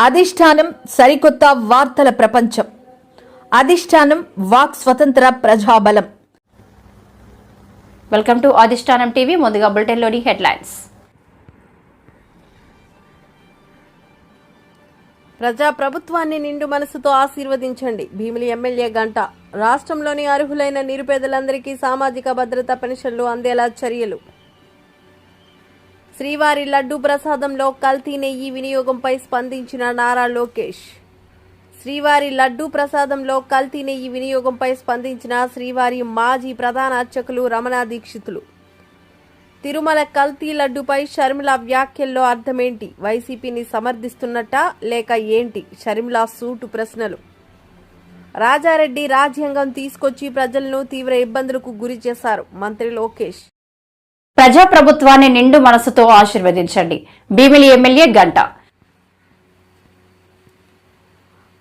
అధిష్టానం సరికొత్త వార్తల ప్రపంచం. అధిష్టానం వాక్ స్వతంత్ర ప్రజాబలం. వెల్కమ్ టు అధిష్టానం టీవీ. ముందుగా బులెటిన్లోని హెడ్లైన్స్. ప్రజాప్రభుత్వాన్ని నిండు మనసుతో ఆశీర్వదించండి. భీమిలి ఎమ్మెల్యే గంట. రాష్ట్రంలోని అర్హులైన నిరుపేదలందరికీ సామాజిక భద్రత పెన్షన్లు అందేలా చర్యలు. శ్రీవారి లడ్డూ ప్రసాదంలో కల్తీ నెయ్యి వినియోగంపై స్పందించిన నారా లోకేష్. శ్రీవారి లడ్డూ ప్రసాదంలో కల్తీ నెయ్యి వినియోగంపై స్పందించిన శ్రీవారి మాజీ ప్రధాన అర్చకులు రమణ దీక్షితులు. తిరుమల కల్తీ లడ్డూపై షర్మిల వ్యాఖ్యల్లో అర్థమేంటి? వైసీపీని సమర్థిస్తున్నట్టా లేక ఏంటి? షర్మిల సూటు ప్రశ్నలు. రాజారెడ్డి రాజ్యాంగం తీసుకొచ్చి ప్రజలను తీవ్ర ఇబ్బందులకు గురి చేశారు. మంత్రి లోకేష్. ప్రజాప్రభుత్వాన్ని నిండు మనసుతో ఆశీర్వదించండి. భీమిలి ఎమ్మెల్యే గంట.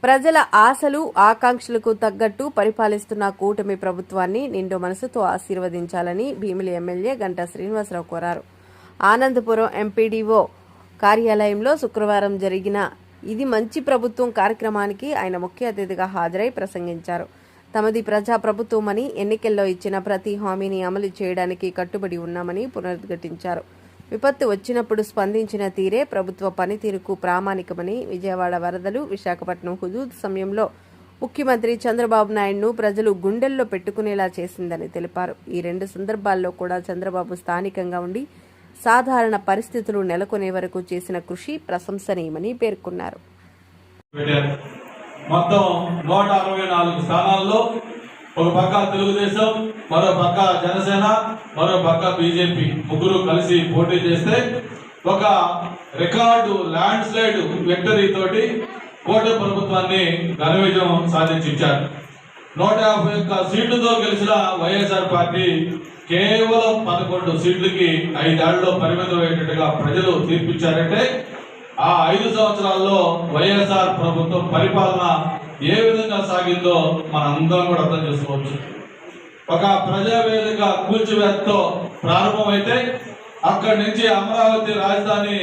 ప్రజల ఆశలు ఆకాంక్షలకు తగ్గట్టు పరిపాలిస్తున్న కూటమి ప్రభుత్వాన్ని నిండు మనసుతో ఆశీర్వదించాలని భీమిలి ఎమ్మెల్యే గంట శ్రీనివాసరావు కోరారు. ఆనందపురం ఎంపీడీఓ కార్యాలయంలో శుక్రవారం జరిగిన ఇది మంచి ప్రభుత్వం కార్యక్రమానికి ఆయన ముఖ్య అతిథిగా హాజరై ప్రసంగించారు. తమది ప్రజా ప్రభుత్వమని, ఎన్నికల్లో ఇచ్చిన ప్రతి హామీని అమలు చేయడానికి కట్టుబడి ఉన్నామని పునరుద్ఘాటించారు. విపత్తు వచ్చినప్పుడు స్పందించిన తీరే ప్రభుత్వ పనితీరుకు ప్రామాణికమని, విజయవాడ వరదలు, విశాఖపట్నం హుదూద్ సమయంలో ముఖ్యమంత్రి చంద్రబాబు నాయుడును ప్రజలు గుండెల్లో పెట్టుకునేలా చేసిందని తెలిపారు. ఈ రెండు సందర్భాల్లో కూడా చంద్రబాబు స్థానికంగా ఉండి సాధారణ పరిస్థితులు నెలకొనే వరకు చేసిన కృషి ప్రశంసనీయమని పేర్కొన్నారు. మొత్తం 164 స్థానాల్లో ఒక పక్క తెలుగుదేశం, మరో పక్క జనసేన, మరో పక్క బీజేపీ ముగ్గురు కలిసి పోటీ చేస్తే ఒక రికార్డు ల్యాండ్ స్లైడ్ విక్టరీ తోటి కూటమి ప్రభుత్వాన్ని ఘన విజయం సాధించారు. 151 సీట్లతో గెలిచిన వైఎస్ఆర్ పార్టీ కేవలం 11 సీట్లకి 5 ఏళ్లలో పరిమితం అయ్యేటట్టుగా ప్రజలు తీర్పిచ్చారంటే ఆ 5 సంవత్సరాల్లో వైఎస్ఆర్ ప్రభుత్వం పరిపాలన ఏ విధంగా సాగిందో మనందరం కూడా అర్థం చేసుకోవచ్చు. ఒక ప్రజావేదిక కూల్చివేతతో ప్రారంభమైతే అక్కడి నుంచి అమరావతి రాజధాని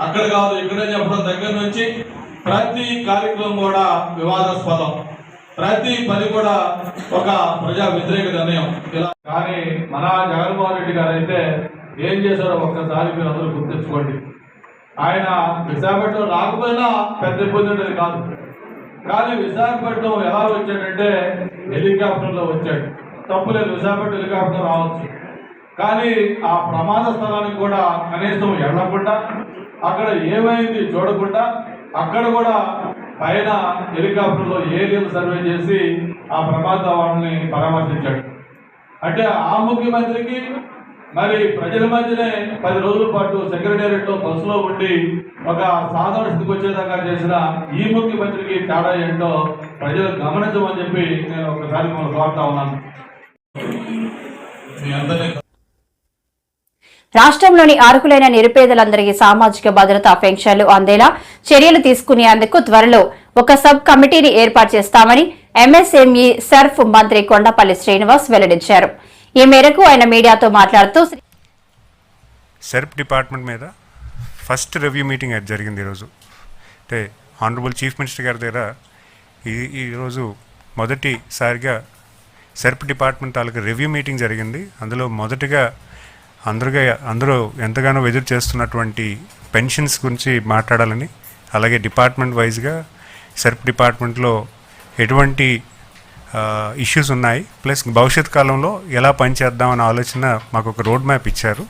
అక్కడ కాదు ఇక్కడే చెప్పడం దగ్గర నుంచి ప్రతి కార్యక్రమం కూడా వివాదాస్పదం, ప్రతి పని కూడా ఒక ప్రజా వ్యతిరేక నిర్ణయం. ఇలా కానీ మన జగన్మోహన్ రెడ్డి గారు అయితే ఏం చేశారో ఒక్కసారి మీరు అందరూ గుర్తించుకోండి. ఆయన విశాఖపట్నం రాకపోయినా పెద్ద ఇబ్బంది ఉండేది కాదు, కానీ విశాఖపట్నం ఎలా వచ్చాడంటే హెలికాప్టర్లో వచ్చాడు. తప్పులేదు, విశాఖపట్నం హెలికాప్టర్ రావచ్చు, కానీ ఆ ప్రమాద స్థలానికి కూడా కనీసం వెళ్ళకుండా అక్కడ ఏమైంది చూడకుండా అక్కడ కూడా పైన హెలికాప్టర్లో ఏరియల్ సర్వే చేసి ఆ ప్రమాద వాళ్ళని పరామర్శించాడు. అంటే ఆ ముఖ్యమంత్రికి మరి ప్రజల మధ్యనే 10 రోజుల పాటు సెక్రటేరియట్ లో బస్సులో ఉండి ఒక సాధారణ స్థితికి వచ్చేదాకా చేసిన ఈ ముఖ్యమంత్రికి తేడా ఏంటో ప్రజలు గమనించమని చెప్పి నేను ఒకసారి మిమ్మల్ని కోరుతా ఉన్నాను. రాష్ట్రంలోని అర్హులైన నిరుపేదలందరికీ సామాజిక భద్రతా పెన్షన్లు అందేలా చర్యలు తీసుకునేందుకు త్వరలో ఒక సబ్ కమిటీని ఏర్పాటు చేస్తామని ఎంఎస్ఎంఈ సర్ఫ్ మంత్రి కొండపల్లి శ్రీనివాస్ వెల్లడించారు. ఈ మేరకు ఆయన మీడియాతో మాట్లాడుతూ సెర్ప్ డిపార్ట్మెంట్ మీద ఫస్ట్ రివ్యూ మీటింగ్ అయితే జరిగింది ఈరోజు. అంటే ఆనరబుల్ చీఫ్ మినిస్టర్ గారి దగ్గర ఈరోజు మొదటిసారిగా సెర్ప్ డిపార్ట్మెంట్ తాలూకు రివ్యూ మీటింగ్ జరిగింది. అందులో మొదటిగా అందరూ ఎంతగానో ఎదురు చేస్తున్నటువంటి పెన్షన్స్ గురించి మాట్లాడాలని, అలాగే డిపార్ట్మెంట్ వైజ్గా సెర్ప్ డిపార్ట్మెంట్లో ఎటువంటి ఇష్యూస్ ఉన్నాయి, ప్లస్ భవిష్యత్ కాలంలో ఎలా పనిచేద్దామనే ఆలోచన మాకు ఒక రోడ్ మ్యాప్ ఇచ్చారు.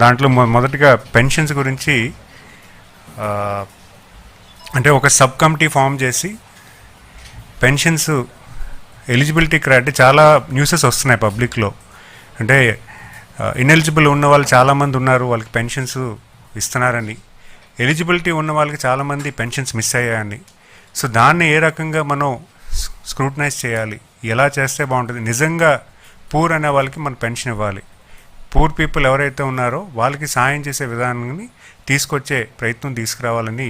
దాంట్లో మొదటిగా పెన్షన్స్ గురించి అంటే ఒక సబ్ కమిటీ ఫామ్ చేసి పెన్షన్స్ ఎలిజిబిలిటీ క్రైటీరియా చాలా న్యూసెస్ వస్తున్నాయి పబ్లిక్లో. అంటే ఇన్ఎలిజిబుల్ ఉన్న వాళ్ళు చాలామంది ఉన్నారు, వాళ్ళకి పెన్షన్స్ ఇస్తున్నారని, ఎలిజిబిలిటీ ఉన్న వాళ్ళకి చాలామంది పెన్షన్స్ మిస్ అయ్యాయని. సో దాన్ని ఏ రకంగా మనం స్క్రూటనైజ్ చేయాలి, ఎలా చేస్తే బాగుంటుంది, నిజంగా పూర్ అనే వాళ్ళకి మనం పెన్షన్ ఇవ్వాలి, పూర్ పీపుల్ ఎవరైతే ఉన్నారో వాళ్ళకి సాయం చేసే విధానాన్ని తీసుకొచ్చే ప్రయత్నం తీసుకురావాలని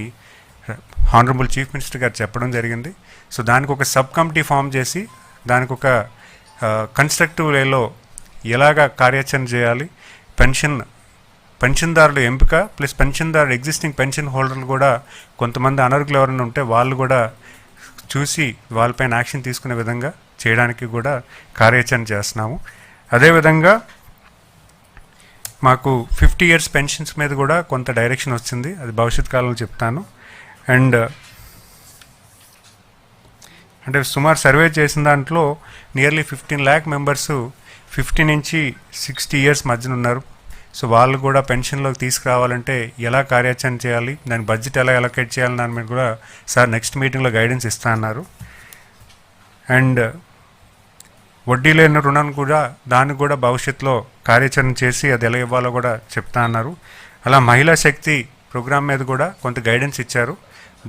హానరబుల్ చీఫ్ మినిస్టర్ గారు చెప్పడం జరిగింది. సో దానికి ఒక సబ్ కమిటీ ఫామ్ చేసి దానికి ఒక కన్స్ట్రక్టివ్ వేలో ఎలాగ కార్యాచరణ చేయాలి, పెన్షన్ పెన్షన్దారుల ఎంపిక ప్లస్ పెన్షన్దారులు ఎగ్జిస్టింగ్ పెన్షన్ హోల్డర్లు కూడా కొంతమంది అనర్హులు ఎవరైనా ఉంటే వాళ్ళు కూడా చూసి వాళ్ళపైన యాక్షన్ తీసుకునే విధంగా చేయడానికి కూడా కార్యాచరణ చేస్తున్నాము. అదేవిధంగా మాకు 50 years పెన్షన్స్ మీద కూడా కొంత డైరెక్షన్ వచ్చింది, అది భవిష్యత్ కాలంలో చెప్తాను. అండ్ అంటే సుమారు సర్వే చేసిన దాంట్లో నియర్లీ 15 lakh మెంబర్స్ 50 నుంచి 60 years మధ్యన ఉన్నారు. సో వాళ్ళు కూడా పెన్షన్లోకి తీసుకురావాలంటే ఎలా కార్యాచరణ చేయాలి, దాని బడ్జెట్ ఎలా అలొకేట్ చేయాలి దాని మీద కూడా సార్ నెక్స్ట్ మీటింగ్లో గైడెన్స్ ఇస్తా అన్నారు. అండ్ వడ్డీ లేని రుణాన్ని కూడా దానికి కూడా భవిష్యత్తులో కార్యాచరణ చేసి అది ఎలా ఇవ్వాలో కూడా చెప్తా అన్నారు. అలా మహిళా శక్తి ప్రోగ్రామ్ మీద కూడా కొంత గైడెన్స్ ఇచ్చారు.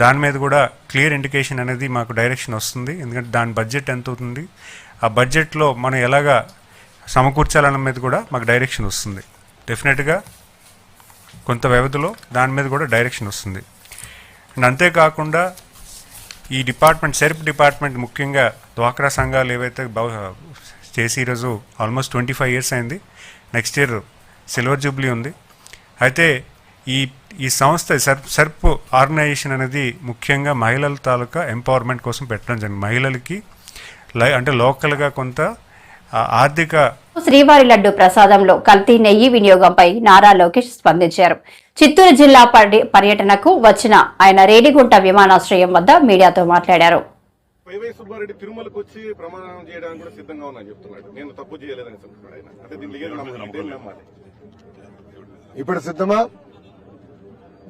దాని మీద కూడా క్లియర్ ఇండికేషన్ అనేది మాకు డైరెక్షన్ వస్తుంది. ఎందుకంటే దాని బడ్జెట్ ఎంత అవుతుంది, ఆ బడ్జెట్లో మనం ఎలాగా సమకూర్చాలన్న మీద కూడా మాకు డైరెక్షన్ వస్తుంది. డెఫినెట్గా కొంత వ్యవధిలో దాని మీద కూడా డైరెక్షన్ వస్తుంది. అండ్ అంతేకాకుండా ఈ డిపార్ట్మెంట్ సెర్ప్ డిపార్ట్మెంట్ ముఖ్యంగా డ్వాక్రా సంఘాలు ఏవైతే చేసి ఈరోజు ఆల్మోస్ట్ 25 years అయింది. నెక్స్ట్ ఇయర్ సిల్వర్ జూబ్లీ ఉంది. అయితే ఈ సంస్థ సెర్ప్ ఆర్గనైజేషన్ అనేది ముఖ్యంగా మహిళల తాలూకా ఎంపవర్మెంట్ కోసం పెట్టడం జరిగింది. మహిళలకి అంటే లోకల్గా కొంత ఆర్థిక. శ్రీవారి లడ్డు ప్రసాదంలో కల్తీ నెయ్యి వినియోగంపై నారా లోకేష్ స్పందించారు. చిత్తూరు జిల్లా పర్యటనకు వచ్చిన ఆయన రేణిగుంట విమానాశ్రయం వద్ద మీడియాతో మాట్లాడారు. వైవై సుబ్బారెడ్డి తిరుమలకు వచ్చి ప్రమాణం చేయడానికి కూడా సిద్ధంగా ఉన్నా చెప్తున్నాడు. నేను తప్పు చేయలేదని చెప్తున్నాడు ఆయన. అంటే దీన్ని నమ్మాలి. ఇప్పుడు సిద్ధమా?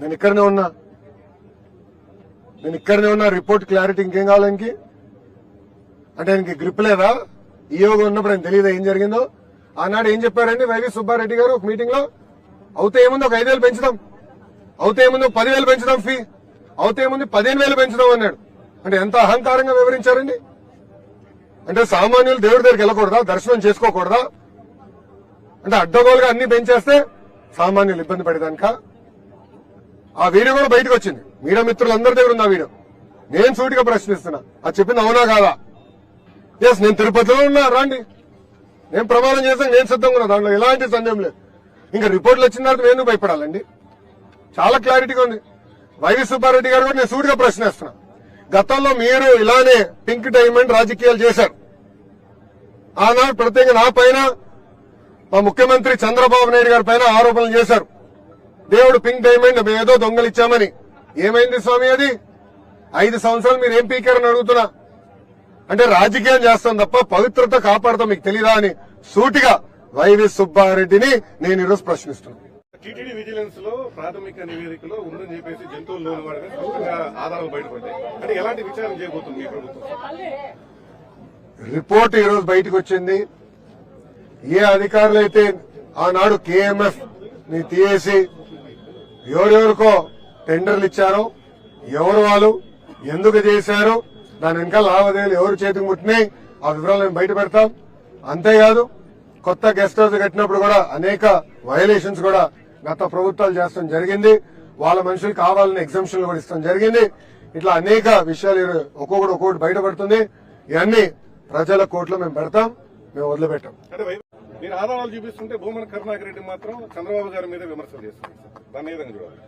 నేను ఇక్కడనే ఉన్నా. రిపోర్ట్ క్లారిటీ ఇంకేం కావాలి ఆయనకి? అంటే ఆయనకి గ్రిప్ లేదా? ఈయోగా ఉన్నప్పుడు ఆయన తెలియదా ఏం జరిగిందో? ఆనాడు ఏం చెప్పారండి వైవి సుబ్బారెడ్డి గారు ఒక మీటింగ్ లో? అవుతే ఏముంది ఒక 5,000 పెంచుదాం, అవుతే ఏముంది 10,000 పెంచుదాం, ఫీ అవుతే ఏముంది 15,000 పెంచుదాం అన్నాడు. అంటే ఎంత అహంకారంగా వివరించారండి. అంటే సామాన్యులు దేవుడి దగ్గరికి వెళ్ళకూడదా, దర్శనం చేసుకోకూడదా? అంటే అడ్డగోలుగా అన్ని పెంచేస్తే సామాన్యులు ఇబ్బంది పడేదానిక? ఆ వీడియో కూడా బయటకు వచ్చింది, మీడియా మిత్రులందరి దగ్గర ఉంది ఆ వీడియో. నేను సూటిగా ప్రశ్నిస్తున్నా, అది చెప్పింది అవునా కాదా? ఎస్, నేను తిరుపతిలో ఉన్నా, రండి, నేను ప్రమాణం చేశాను, నేను సిద్ధంగా ఉన్నా, దాంట్లో ఎలాంటి సందేహం లేదు. ఇంకా రిపోర్ట్లు వచ్చిన తర్వాత నేను భయపడాలండి? చాలా క్లారిటీగా ఉంది. వైవి సుబ్బారెడ్డి గారు కూడా నేను సూటిగా ప్రశ్నిస్తున్నా. గతంలో మీరు ఇలానే పింక్ డైమండ్ రాజకీయాలు చేశారు. ఆనాడు ప్రత్యేకంగా నా పైన, మా ముఖ్యమంత్రి చంద్రబాబు నాయుడు గారి పైన ఆరోపణలు చేశారు. దేవుడు పింక్ డైమండ్ ఏదో దొంగలిచ్చామని. ఏమైంది స్వామి అది? 5 సంవత్సరాలు మీరు ఏం పీకారని అడుగుతున్నా. అంటే రాజకీయం చేస్తాం తప్ప పవిత్రత కాపాడతాం మీకు తెలీదా అని సూటిగా వైవి సుబ్బారెడ్డిని నేను ఈరోజు ప్రశ్నిస్తున్నాను. టీటీడీ విజిలెన్స్ లో ప్రాథమిక నివేదికలో ఉందని చెప్పేసి జంతువులు లోని వాడిగా స్పష్టంగా ఆధారాలు బయటపడ్డాయి. అంటే ఎలాంటి విచారణ చేయబోతుంది మీ ప్రభుత్వం? రిపోర్ట్ ఈ రోజు బయటకు వచ్చింది. ఏ అధికారులైతే ఆనాడు కేఎంఎఫ్ ని తీసేసి ఎవరెవరికో టెండర్లు ఇచ్చారో, ఎవరు వాళ్ళు ఎందుకు చేశారో, దాని వెనక లావాదేవీలు ఎవరు చేతికి ముట్టినాయి, ఆ వివరాలను బయట పెడతాం. అంతేకాదు కొత్త గెస్ట్ హౌస్ కట్టినప్పుడు కూడా అనేక వయలేషన్స్ కూడా గత ప్రభుత్వాలు చేస్తాం జరిగింది. వాళ్ళ మనుషులు కావాలని ఎగ్జామ్షన్లు కూడా ఇస్తాం జరిగింది. ఇట్లా అనేక విషయాలు ఒక్కొక్కటి బయటపడుతుంది. ఇవన్నీ ప్రజల కోర్టులో మేము పెడతాం, మేము వదిలిపెట్టాం. మీరు ఆధారాలు చూపిస్తుంటే భూమన కరుణాకర్ రెడ్డి మాత్రం చంద్రబాబు గారి మీద విమర్శలు చేస్తున్నారు. దాన్ని ఏ విధంగా చూడాలి?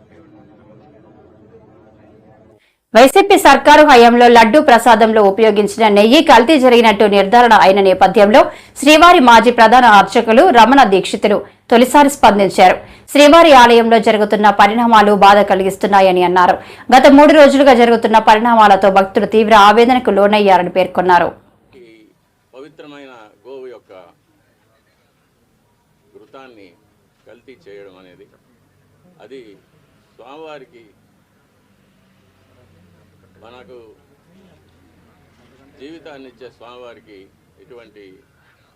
వైసీపీ సర్కారు హయాంలో లడ్డూ ప్రసాదంలో ఉపయోగించిన నెయ్యి కల్తీ జరిగినట్టు నిర్ధారణ అయిన నేపథ్యంలో శ్రీవారి మాజీ ప్రధాన అర్చకులు రమణ దీక్షితులు తొలిసారి స్పందించారు. శ్రీవారి ఆలయంలో జరుగుతున్న పరిణామాలు బాధ కలిగిస్తున్నాయని అన్నారు. గత 3 రోజులుగా జరుగుతున్న పరిణామాలతో భక్తులు తీవ్ర ఆవేదనకు లోనయ్యారని పేర్కొన్నారు. పవిత్రమైన గోవు యొక్క ఘృతాన్ని కల్తీ చేయడం అనేది అది స్వామివారికి మనకు జీవితాన్ని ఇచ్చే స్వామివారికి ఇటువంటి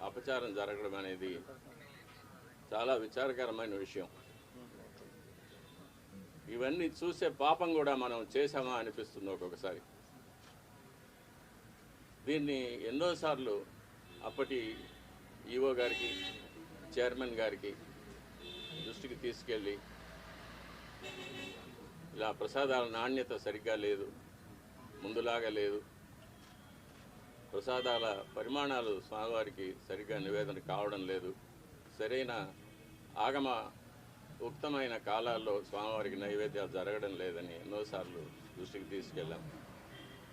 అపచారం జరగడం అనేది చాలా విచారకరమైన విషయం. ఇవన్నీ చూసే పాపం కూడా మనం చేశామా అనిపిస్తుంది ఒక్కొక్కసారి. దీన్ని ఎన్నోసార్లు అప్పటి ఈఓ గారికి, చైర్మన్ గారికి దృష్టికి తీసుకెళ్ళి ఇలా ప్రసాదాల నాణ్యత సరిగ్గా లేదు, ముందులాగా లేదు, ప్రసాదాల పరిమాణాలు స్వామివారికి సరిగ్గా నివేదన కావడం లేదు, సరైన ఆగమ ఉక్తమైన కాలాల్లో స్వామివారికి నైవేద్యాలు జరగడం లేదని ఎన్నోసార్లు దృష్టికి తీసుకెళ్ళాం,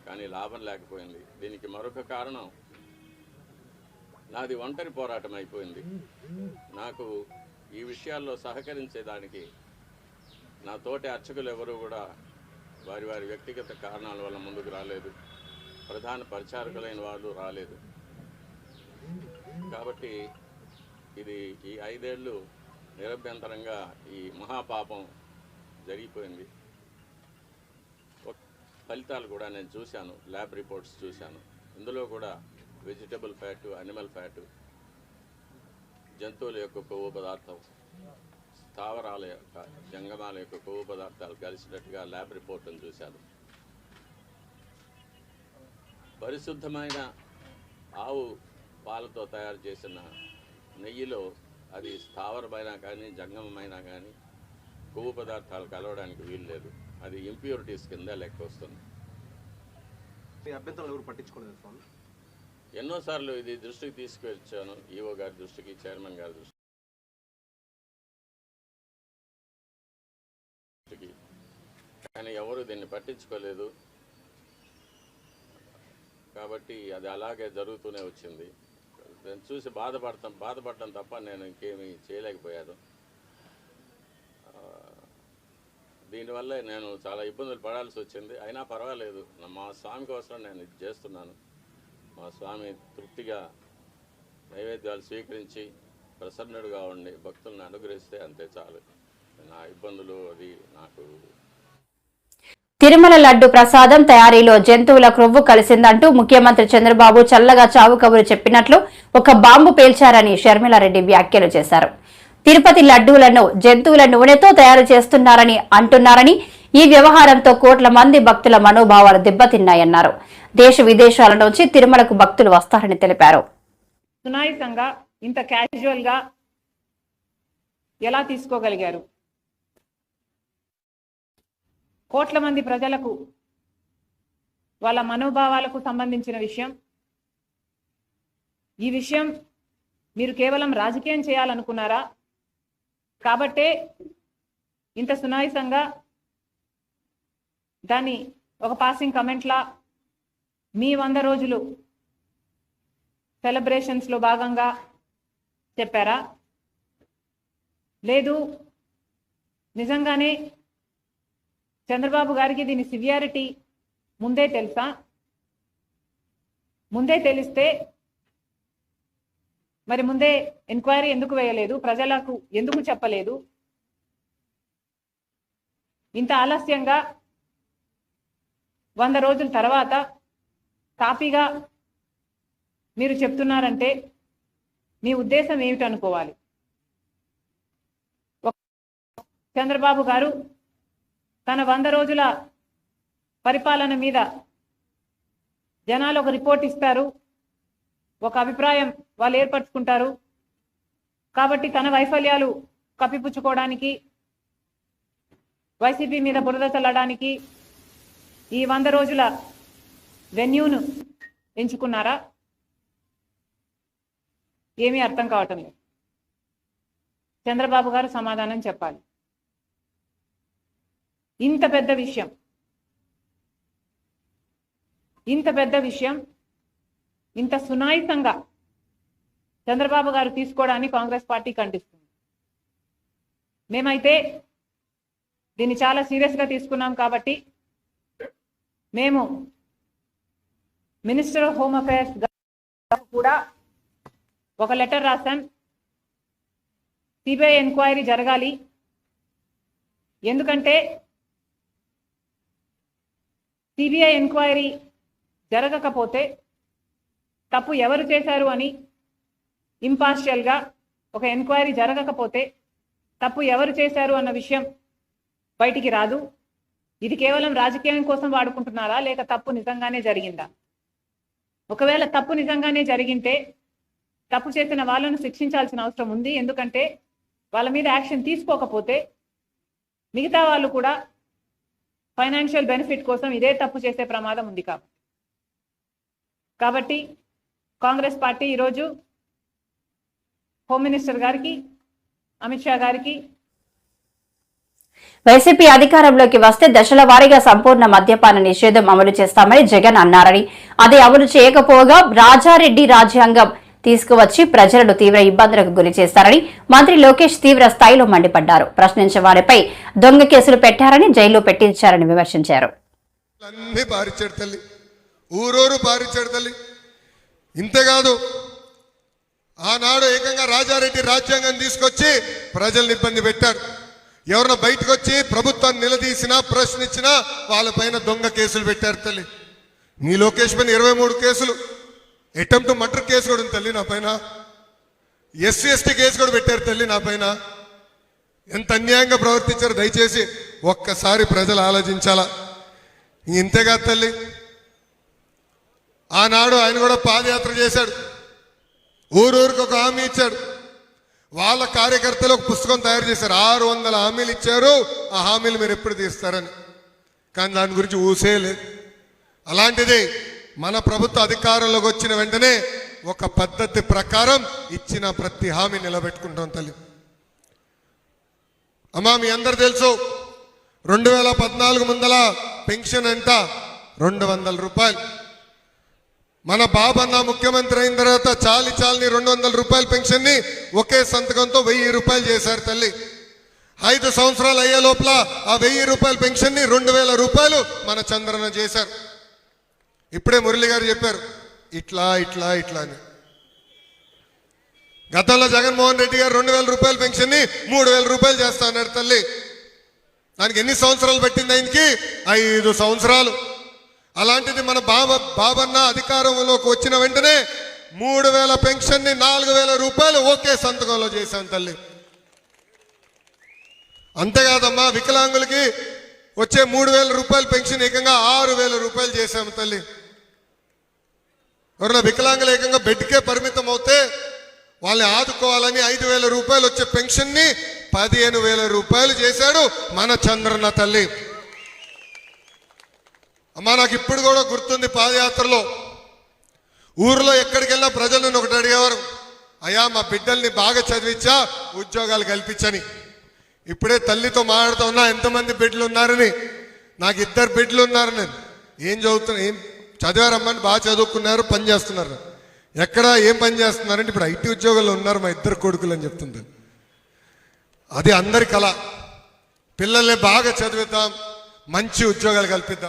కానీ లాభం లేకపోయింది. దీనికి మరొక కారణం నాది ఒంటరి పోరాటం అయిపోయింది. నాకు ఈ విషయాల్లో సహకరించేదానికి నా తోటి అర్చకులు ఎవరూ కూడా వారి వారి వ్యక్తిగత కారణాల వల్ల ముందుకు రాలేదు, ప్రధాన పరిచారకులైన వాళ్ళు రాలేదు. కాబట్టి ఇది ఈ 5 ఏళ్ళు నిరభ్యంతరంగా ఈ మహాపాపం జరిగిపోయింది. ఫలితాలు కూడా నేను చూశాను, ల్యాబ్ రిపోర్ట్స్ చూశాను. ఇందులో కూడా వెజిటబుల్ ఫ్యాటు, అనిమల్ ఫ్యాటు, జంతువుల యొక్క కొవ్వు పదార్థం, స్థావరాల యొక్క జంగమాల యొక్క కొవ్వు పదార్థాలు కలిసినట్టుగా ల్యాబ్ రిపోర్ట్ను చూశాను. పరిశుద్ధమైన ఆవు పాలతో తయారు చేసిన నెయ్యిలో అది స్థావరమైనా కానీ జంగమమైనా కానీ కొవ్వు పదార్థాలు కలవడానికి వీలు లేదు. అది ఇంప్యూరిటీస్ కింద లెక్క వస్తుంది. అభ్యంతరాలు ఎవరు పట్టించుకోలేదు స్వామి. ఎన్నోసార్లు ఇది దృష్టికి తీసుకొచ్చాను, ఈఓ గారి దృష్టికి, చైర్మన్ గారి దృష్టికి, కానీ ఎవరు దీన్ని పట్టించుకోలేదు. కాబట్టి అది అలాగే జరుగుతూనే వచ్చింది. నేను చూసి బాధపడటం తప్ప నేను ఇంకేమీ చేయలేకపోయాను. దీనివల్లే నేను చాలా ఇబ్బందులు పడాల్సి వచ్చింది. అయినా పర్వాలేదు, మా స్వామి కోసం నేను ఇది చేస్తున్నాను. మా స్వామి తృప్తిగా నైవేద్యాలు స్వీకరించి ప్రసన్నుడుగా ఉండి భక్తులను అనుగ్రహిస్తే అంతే చాలు. నా ఇబ్బందులు అది నాకు. తిరుమల లడ్డు ప్రసాదం తయారీలో జంతువుల క్రొవ్వు కలిసిందంటూ ముఖ్యమంత్రి చంద్రబాబు చల్లగా చావు కబురు చెప్పినట్లు ఒక బాంబు పేల్చారని షర్మిలారెడ్డి వ్యాఖ్యలు చేశారు. తిరుపతి లడ్డూలను జంతువుల నూనెతో తయారు చేస్తున్నారని అంటున్నారని, ఈ వ్యవహారంతో కోట్ల మంది భక్తుల మనోభావాలు దెబ్బతిన్నాయన్నారు. దేశ విదేశాల నుంచి తిరుమలకు భక్తులు వస్తారని తెలిపారు. సునాయాసంగా ఇంత క్యాజువల్ గా ఎలా తీసుకోగలిగారు? కోట్ల మంది ప్రజలకు వాళ్ళ మనోభావాలకు సంబంధించిన విషయం. ఈ విషయం మీరు కేవలం రాజకీయం చేయాలనుకున్నారా? కాబట్టే ఇంత సునాయాసంగా దాన్ని ఒక పాసింగ్ కమెంట్లా మీ 100 రోజులు సెలబ్రేషన్స్లో భాగంగా చెప్పారా? లేదు నిజంగానే చంద్రబాబు గారికి దీని సివియారిటీ ముందే తెలుసా? ముందే తెలిస్తే మరి ముందే ఎంక్వైరీ ఎందుకు వేయలేదు? ప్రజలకు ఎందుకు చెప్పలేదు? ఇంత ఆలస్యంగా 100 రోజుల తర్వాత కాపీగా మీరు చెప్తున్నారంటే మీ ఉద్దేశం ఏమిటనుకోవాలి? చంద్రబాబు గారు తన 100 రోజుల పరిపాలన మీద జనాలు ఒక రిపోర్ట్ ఇస్తారు, ఒక అభిప్రాయం వాళ్ళు ఏర్పరచుకుంటారు. కాబట్టి తన వైఫల్యాలు కప్పిపుచ్చుకోవడానికి, వైసీపీ మీద బురద చల్లడానికి ఈ 100 రోజుల వెన్యూను ఎంచుకున్నారా? ఏమీ అర్థం కావటం లేదు. చంద్రబాబు గారు సమాధానం చెప్పాలి. ఇంత పెద్ద విషయం ఇంత సునాయాసంగా చంద్రబాబు గారు తీసుకోవడాన్ని కాంగ్రెస్ పార్టీ ఖండిస్తుంది. మేమైతే దీన్ని చాలా సీరియస్గా తీసుకున్నాం. కాబట్టి మేము మినిస్టర్ ఆఫ్ హోమ్ అఫైర్స్ కూడా ఒక లెటర్ రాశాం. సిబిఐ ఎంక్వైరీ జరగాలి. ఎందుకంటే సిబిఐ ఎంక్వైరీ జరగకపోతే తప్పు ఎవరు చేశారు అని ఇంపార్షియల్గా ఒక ఎంక్వైరీ జరగకపోతే తప్పు ఎవరు చేశారు అన్న విషయం బయటికి రాదు. ఇది కేవలం రాజకీయం కోసం వాడుకుంటున్నారా, లేక తప్పు నిజంగానే జరిగిందా? ఒకవేళ తప్పు నిజంగానే జరిగింటే తప్పు చేసిన వాళ్ళను శిక్షించాల్సిన అవసరం ఉంది. ఎందుకంటే వాళ్ళ మీద యాక్షన్ తీసుకోకపోతే మిగతా వాళ్ళు కూడా ఫైనాన్షియల్ బెనిఫిట్ కోసం ఇదే తప్పు చేసే ప్రమాదం ఉంది. కాబట్టి కాంగ్రెస్ పార్టీ ఈరోజు హోమ్ మినిస్టర్ గారికి, అమిత్ షా గారికి వైసీపీ అధికారంలోకి వస్తే దశల వారీగా సంపూర్ణ మద్యపాన నిషేధం అమలు చేస్తామని జగన్ అన్నారని, అది అమలు చేయకపోగా రాజారెడ్డి రాజ్యాంగం తీసుకువచ్చి ప్రజలను తీవ్ర ఇబ్బందులకు గురి చేస్తారని మంత్రి లోకేష్ తీవ్ర స్థాయిలో మండిపడ్డారు. ప్రశ్నించే వారిపై దొంగ కేసులు పెట్టారని, జైల్లో పెట్టించారని విమర్శించారు. అన్ని పారిచ్చాడు తల్లి, ఊరూరు పారిచ్చాడు తల్లి. ఇంతేకాదు ఆనాడు ఏకంగా రాజారెడ్డి రాజ్యాంగం తీసుకొచ్చి ప్రజల్ని ఇబ్బంది పెట్టారు. ఎవరైనా బయటకు వచ్చి ప్రభుత్వాన్ని నిలదీసినా ప్రశ్నించినా వాళ్ళపైన దొంగ కేసులు పెట్టారు తల్లి. మీ లోకేష్ పైన 23 కేసులు, అటెంప్ట్ మర్డర్ కేసు కూడా ఉంది తల్లి నా పైన, ఎస్సీ ఎస్టీ కేసు కూడా పెట్టారు తల్లి నా పైన. ఎంత అన్యాయంగా ప్రవర్తించారు దయచేసి ఒక్కసారి ప్రజలు ఆలోచించాలా. ఇంతేగా తల్లి ఆనాడు ఆయన కూడా పాదయాత్ర చేశాడు, ఊరూరికి ఒక హామీ ఇచ్చాడు. వాళ్ళ కార్యకర్తలు ఒక పుస్తకం తయారు చేశారు, 600 హామీలు ఇచ్చారు, ఆ హామీలు మీరు ఎప్పుడు తీస్తారని. కానీ దాని గురించి ఊసే లేదు. అలాంటిది మన ప్రభుత్వ అధికారంలోకి వచ్చిన వెంటనే ఒక పద్ధతి ప్రకారం ఇచ్చిన ప్రతి హామీ నిలబెట్టుకుంటాం తల్లి. అమ్మా మీ అందరు తెలుసు 2014 ముందల పెన్షన్ అంట 200 రూపాయలు. మన బాబన్న ముఖ్యమంత్రి అయిన తర్వాత చాలని 200 రూపాయల పెన్షన్ ని ఒకే సంతకంతో 1000 రూపాయలు చేశారు తల్లి. 5 సంవత్సరాలు అయ్యే లోపల ఆ 1000 రూపాయల పెన్షన్ ని 2000 రూపాయలు మన చంద్రన్న చేశారు. ఇప్పుడే మురళి గారు చెప్పారు ఇట్లా ఇట్లా ఇట్లా అని. గతంలో జగన్మోహన్ రెడ్డి గారు 2000 రూపాయల పెన్షన్ ని 3000 రూపాయలు చేస్తా అన్నాడు తల్లి. దానికి ఎన్ని సంవత్సరాలు పట్టింది ఆయనకి? 5 సంవత్సరాలు. అలాంటిది మన బాబన్న అధికారంలోకి వచ్చిన వెంటనే 3000 పెన్షన్ ని 4000 రూపాయలు ఒకే సంతకంలో చేశాం తల్లి. అంతేకాదమ్మా వికలాంగులకి వచ్చే 3000 రూపాయల పెన్షన్ ఏకంగా 6000 రూపాయలు చేశాము తల్లి. ఎవరైనా వికలాంగులు ఏకంగా బెడ్కే పరిమితం అవుతే వాళ్ళని ఆదుకోవాలని 5000 రూపాయలు వచ్చే పెన్షన్ ని 15000 రూపాయలు చేశాడు మన చంద్రన్న తల్లి. అమ్మా నాకు ఇప్పుడు కూడా గుర్తుంది, పాదయాత్రలో ఊర్లో ఎక్కడికి వెళ్ళినా ప్రజలు నన్ను ఒకటి అడిగేవారు, అయ్యా మా బిడ్డల్ని బాగా చదివించా ఉద్యోగాలు కల్పించని. ఇప్పుడే తల్లితో మాట్లాడుతూ ఉన్నా ఎంతమంది బిడ్డలు ఉన్నారని. నాకు 2 బిడ్డలు ఉన్నారు. నేను ఏం చదువుతున్నా, ఏం చదివారమ్మని, బాగా చదువుకున్నారు, పని చేస్తున్నారు. ఎక్కడ ఏం పని చేస్తున్నారంటే ఇప్పుడు ఐటీ ఉద్యోగాల్లో ఉన్నారు మా 2 కొడుకులు అని చెప్తుంది. అది అందరి కళ. పిల్లల్ని బాగా చదివిద్దాం, మంచి ఉద్యోగాలు కల్పిద్దాం.